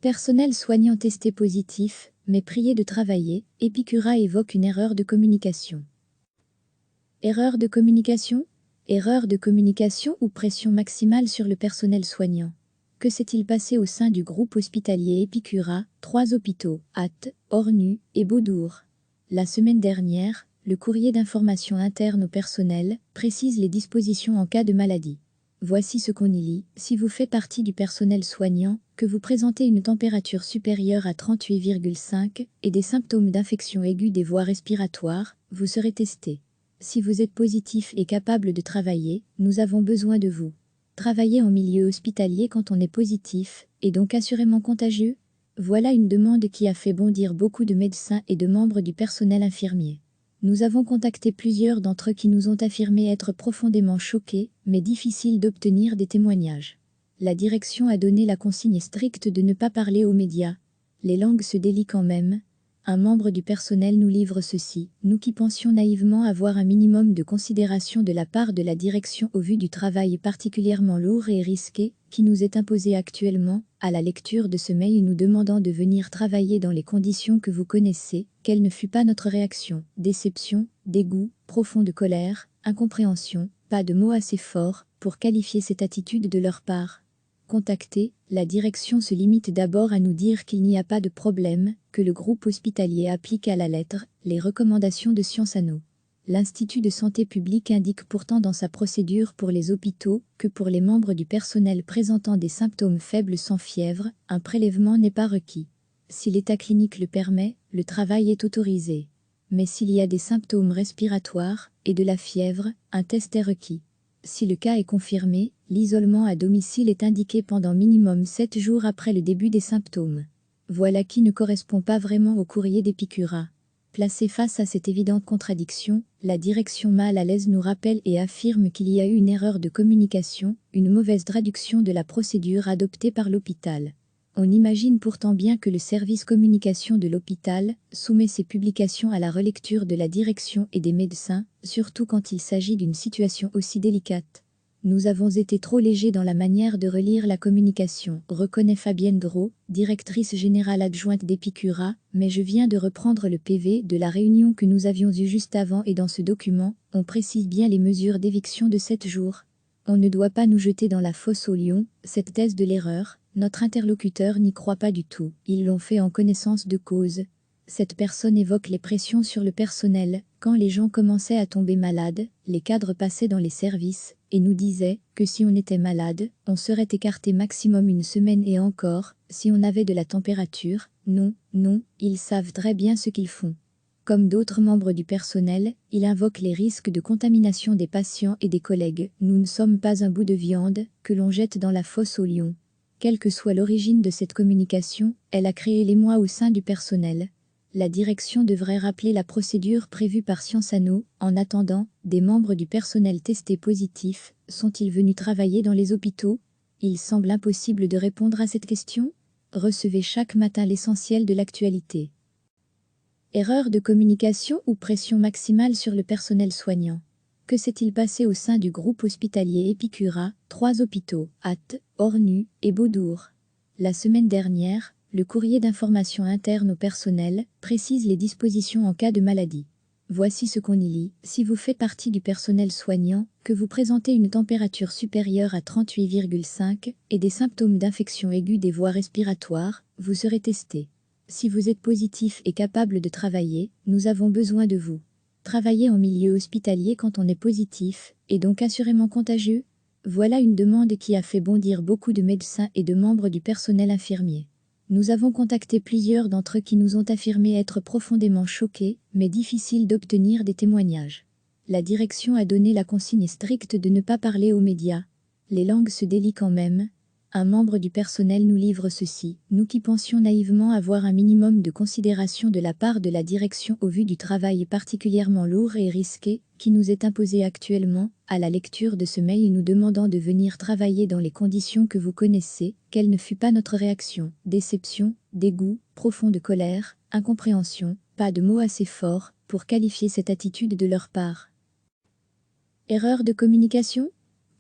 Personnel soignant testé positif, mais prié de travailler, Epicura évoque une erreur de communication. Erreur de communication? Erreur de communication ou pression maximale sur le personnel soignant? Que s'est-il passé au sein du groupe hospitalier Epicura, 3 hôpitaux, Ath, Ornu et Beaudour? La semaine dernière, le courrier d'information interne au personnel précise les dispositions en cas de maladie. Voici ce qu'on y lit. Si vous faites partie du personnel soignant, que vous présentez une température supérieure à 38,5 et des symptômes d'infection aiguë des voies respiratoires, vous serez testé. Si vous êtes positif et capable de travailler, nous avons besoin de vous. Travailler en milieu hospitalier quand on est positif, et donc assurément contagieux? Voilà une demande qui a fait bondir beaucoup de médecins et de membres du personnel infirmier. Nous avons contacté plusieurs d'entre eux qui nous ont affirmé être profondément choqués, mais difficile d'obtenir des témoignages. La direction a donné la consigne stricte de ne pas parler aux médias. Les langues se délient quand même. Un membre du personnel nous livre ceci, nous qui pensions naïvement avoir un minimum de considération de la part de la direction au vu du travail particulièrement lourd et risqué, qui nous est imposé actuellement, à la lecture de ce mail nous demandant de venir travailler dans les conditions que vous connaissez, quelle ne fut pas notre réaction? Déception, dégoût, profonde colère, incompréhension, pas de mots assez forts pour qualifier cette attitude de leur part. Contactée, la direction se limite d'abord à nous dire qu'il n'y a pas de problème, que le groupe hospitalier applique à la lettre les recommandations de Sciences Anno. L'Institut de santé publique indique pourtant dans sa procédure pour les hôpitaux que pour les membres du personnel présentant des symptômes faibles sans fièvre, un prélèvement n'est pas requis. Si l'état clinique le permet, le travail est autorisé. Mais s'il y a des symptômes respiratoires et de la fièvre, un test est requis. Si le cas est confirmé, l'isolement à domicile est indiqué pendant minimum 7 jours après le début des symptômes. Voilà qui ne correspond pas vraiment au courrier d'Epicura. Placée face à cette évidente contradiction, la direction mal à l'aise nous rappelle et affirme qu'il y a eu une erreur de communication, une mauvaise traduction de la procédure adoptée par l'hôpital. On imagine pourtant bien que le service communication de l'hôpital soumet ses publications à la relecture de la direction et des médecins, surtout quand il s'agit d'une situation aussi délicate. Nous avons été trop légers dans la manière de relire la communication, reconnaît Fabienne Drault, directrice générale adjointe d'Epicura, mais je viens de reprendre le PV de la réunion que nous avions eue juste avant et dans ce document, on précise bien les mesures d'éviction de 7 jours. On ne doit pas nous jeter dans la fosse aux lions, cette thèse de l'erreur, notre interlocuteur n'y croit pas du tout, ils l'ont fait en connaissance de cause. Cette personne évoque les pressions sur le personnel, quand les gens commençaient à tomber malades, les cadres passaient dans les services, et nous disaient que si on était malade, on serait écarté maximum 1 semaine et encore, si on avait de la température, non, ils savent très bien ce qu'ils font. Comme d'autres membres du personnel, il invoque les risques de contamination des patients et des collègues. Nous ne sommes pas un bout de viande que l'on jette dans la fosse aux lions. Quelle que soit l'origine de cette communication, elle a créé l'émoi au sein du personnel. La direction devrait rappeler la procédure prévue par Sciences Anno. En attendant, des membres du personnel testés positifs sont-ils venus travailler dans les hôpitaux? Il semble impossible de répondre à cette question. Recevez chaque matin l'essentiel de l'actualité. Erreur de communication ou pression maximale sur le personnel soignant? Que s'est-il passé au sein du groupe hospitalier Epicura, 3 hôpitaux, Ath, Ornu et Beaudour? La semaine dernière, le courrier d'information interne au personnel précise les dispositions en cas de maladie. Voici ce qu'on y lit. Si vous faites partie du personnel soignant, que vous présentez une température supérieure à 38,5 et des symptômes d'infection aiguë des voies respiratoires, vous serez testé. Si vous êtes positif et capable de travailler, nous avons besoin de vous. Travailler en milieu hospitalier quand on est positif, et donc assurément contagieux? Voilà une demande qui a fait bondir beaucoup de médecins et de membres du personnel infirmier. Nous avons contacté plusieurs d'entre eux qui nous ont affirmé être profondément choqués, mais difficile d'obtenir des témoignages. La direction a donné la consigne stricte de ne pas parler aux médias. Les langues se délient quand même. Un membre du personnel nous livre ceci, nous qui pensions naïvement avoir un minimum de considération de la part de la direction au vu du travail particulièrement lourd et risqué, qui nous est imposé actuellement, à la lecture de ce mail nous demandant de venir travailler dans les conditions que vous connaissez, quelle ne fut pas notre réaction? Déception, dégoût, profonde colère, incompréhension, pas de mots assez forts pour qualifier cette attitude de leur part. Erreur de communication?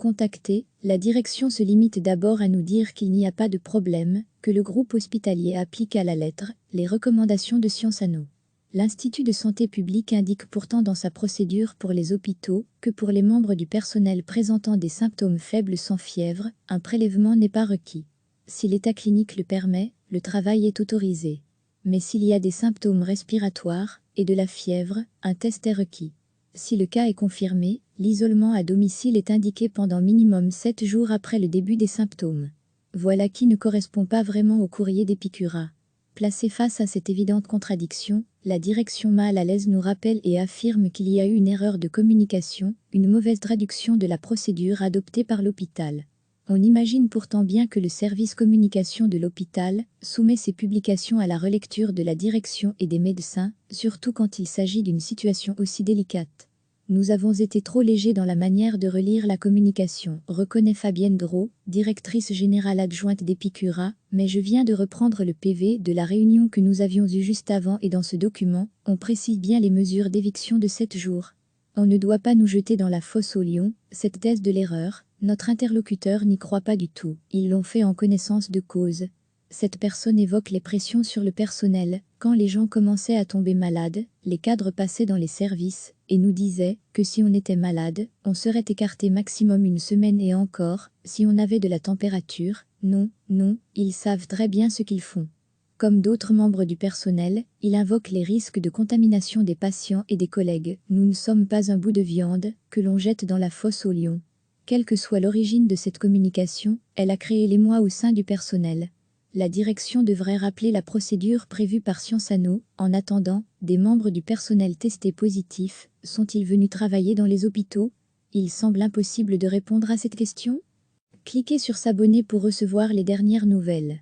Contacté, la direction se limite d'abord à nous dire qu'il n'y a pas de problème, que le groupe hospitalier applique à la lettre les recommandations de Sciences Anno. L'Institut de santé publique indique pourtant dans sa procédure pour les hôpitaux que pour les membres du personnel présentant des symptômes faibles sans fièvre, un prélèvement n'est pas requis. Si l'état clinique le permet, le travail est autorisé. Mais s'il y a des symptômes respiratoires et de la fièvre, un test est requis. Si le cas est confirmé, l'isolement à domicile est indiqué pendant minimum 7 jours après le début des symptômes. Voilà qui ne correspond pas vraiment au courrier d'Epicura. Placée face à cette évidente contradiction, la direction mal à l'aise nous rappelle et affirme qu'il y a eu une erreur de communication, une mauvaise traduction de la procédure adoptée par l'hôpital. On imagine pourtant bien que le service communication de l'hôpital soumet ses publications à la relecture de la direction et des médecins, surtout quand il s'agit d'une situation aussi délicate. Nous avons été trop légers dans la manière de relire la communication, reconnaît Fabienne Drault, directrice générale adjointe d'Epicura, mais je viens de reprendre le PV de la réunion que nous avions eue juste avant et dans ce document, on précise bien les mesures d'éviction de 7 jours. On ne doit pas nous jeter dans la fosse aux lions, cette thèse de l'erreur, notre interlocuteur n'y croit pas du tout, ils l'ont fait en connaissance de cause. Cette personne évoque les pressions sur le personnel, quand les gens commençaient à tomber malades, les cadres passaient dans les services, et nous disaient que si on était malade, on serait écarté maximum une semaine et encore, si on avait de la température, non, ils savent très bien ce qu'ils font. Comme d'autres membres du personnel, il invoque les risques de contamination des patients et des collègues. Nous ne sommes pas un bout de viande que l'on jette dans la fosse aux lions. Quelle que soit l'origine de cette communication, elle a créé l'émoi au sein du personnel. La direction devrait rappeler la procédure prévue par Sciences Anno. En attendant, des membres du personnel testés positifs sont-ils venus travailler dans les hôpitaux? Il semble impossible de répondre à cette question. Cliquez sur s'abonner pour recevoir les dernières nouvelles.